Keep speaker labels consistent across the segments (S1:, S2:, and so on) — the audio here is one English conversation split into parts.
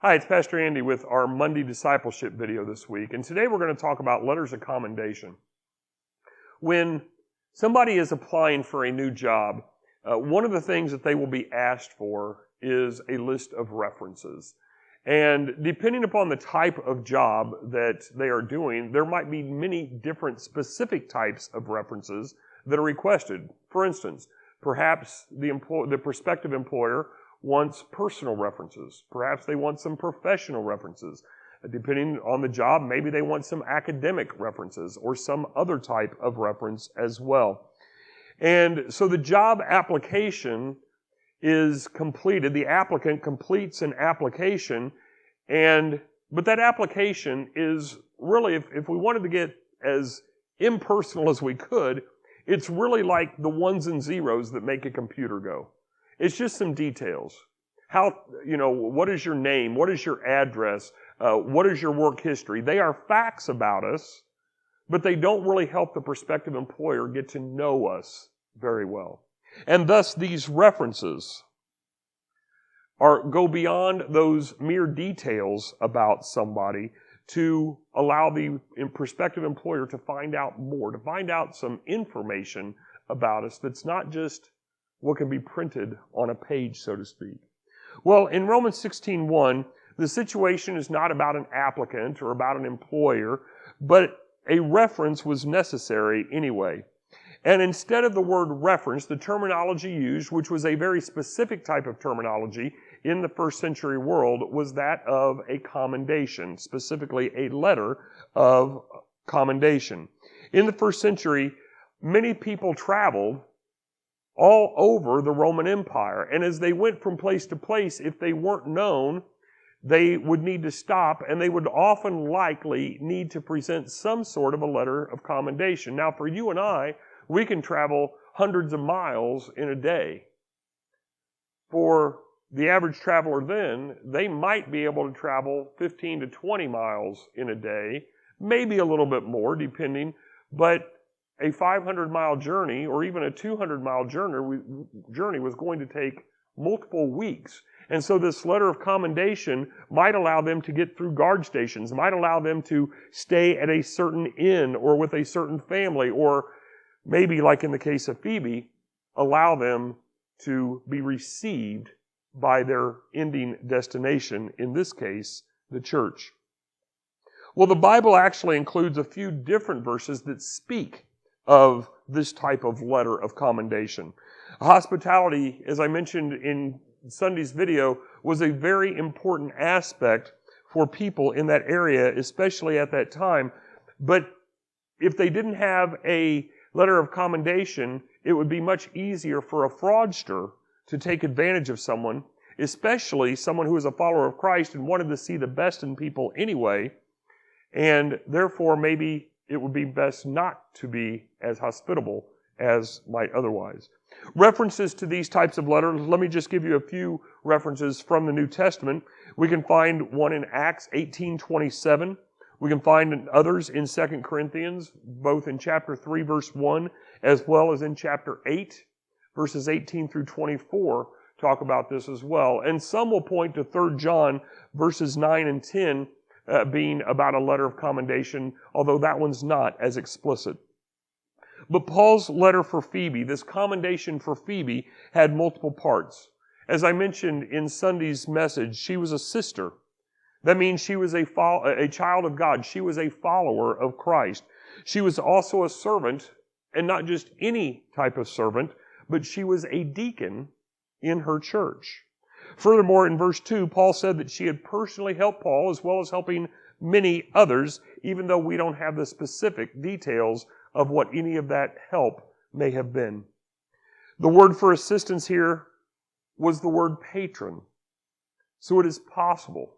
S1: Hi, it's Pastor Andy with our Monday discipleship video this week, and today we're going to talk about letters of commendation. When somebody is applying for a new job, one of the things that they will be asked for is a list of references. And depending upon the type of job that they are doing, there might be many different specific types of references that are requested. For instance, perhaps the prospective employer wants personal references. Perhaps they want some professional references. Depending on the job, maybe they want some academic references or some other type of reference as well. And so the job application is completed. The applicant completes an application, but that application is really, if we wanted to get as impersonal as we could, it's really like the ones and zeros that make a computer go. It's just some details. What is your name? What is your address? What is your work history? They are facts about us, but they don't really help the prospective employer get to know us very well. And thus, these references go beyond those mere details about somebody to allow the prospective employer to find out more, to find out some information about us that's not just what can be printed on a page, so to speak. Well, in Romans 16:1, the situation is not about an applicant or about an employer, but a reference was necessary anyway. And instead of the word reference, the terminology used, which was a very specific type of terminology in the first century world, was that of a commendation, specifically a letter of commendation. In the first century, many people traveled all over the Roman Empire. And as they went from place to place, if they weren't known, they would need to stop, and they would often likely need to present some sort of a letter of commendation. Now, for you and I, we can travel hundreds of miles in a day. For the average traveler then, they might be able to travel 15 to 20 miles in a day, maybe a little bit more, depending, but a 500-mile journey or even a 200-mile journey was going to take multiple weeks. And so this letter of commendation might allow them to get through guard stations, might allow them to stay at a certain inn or with a certain family, or maybe, like in the case of Phoebe, allow them to be received by their ending destination, in this case, the church. Well, the Bible actually includes a few different verses that speak of this type of letter of commendation. Hospitality, as I mentioned in Sunday's video, was a very important aspect for people in that area, especially at that time. But if they didn't have a letter of commendation, it would be much easier for a fraudster to take advantage of someone, especially someone who is a follower of Christ and wanted to see the best in people anyway, and therefore maybe it would be best not to be as hospitable as might otherwise. References to these types of letters, let me just give you a few references from the New Testament. We can find one in Acts 18:27. We can find others in 2 Corinthians, both in chapter 3, verse 1, as well as in chapter 8, verses 18 through 24, talk about this as well. And some will point to 3 John, verses 9 and 10, being about a letter of commendation, although that one's not as explicit. But Paul's letter for Phoebe, this commendation for Phoebe, had multiple parts. As I mentioned in Sunday's message, she was a sister. That means she was a child of God. She was a follower of Christ. She was also a servant, and not just any type of servant, but she was a deacon in her church. Furthermore, in verse 2, Paul said that she had personally helped Paul as well as helping many others, even though we don't have the specific details of what any of that help may have been. The word for assistance here was the word patron. So it is possible,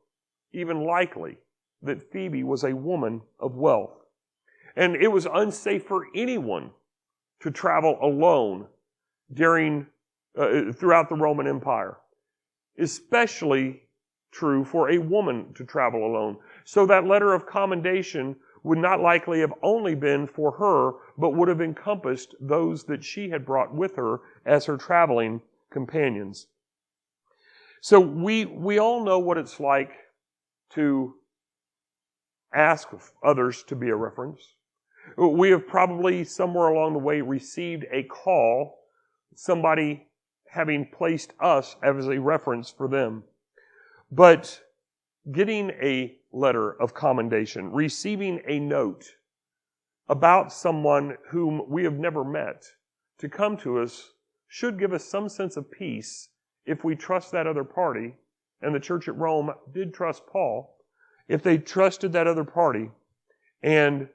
S1: even likely, that Phoebe was a woman of wealth. And it was unsafe for anyone to travel alone throughout the Roman Empire. Especially true for a woman to travel alone. So that letter of commendation would not likely have only been for her, but would have encompassed those that she had brought with her as her traveling companions. So we all know what it's like to ask others to be a reference. We have probably somewhere along the way received a call, somebody having placed us as a reference for them. But getting a letter of commendation, receiving a note about someone whom we have never met to come to us should give us some sense of peace if we trust that other party. And the church at Rome did trust Paul. If they trusted that other party, and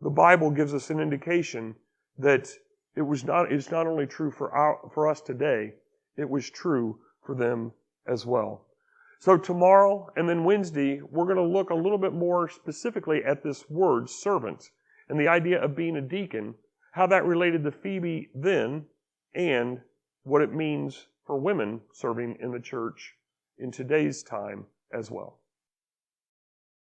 S1: the Bible gives us an indication that it's not only true for us today, it was true for them as well. So tomorrow and then Wednesday, we're going to look a little bit more specifically at this word, servant, and the idea of being a deacon, how that related to Phoebe then, and what it means for women serving in the church in today's time as well.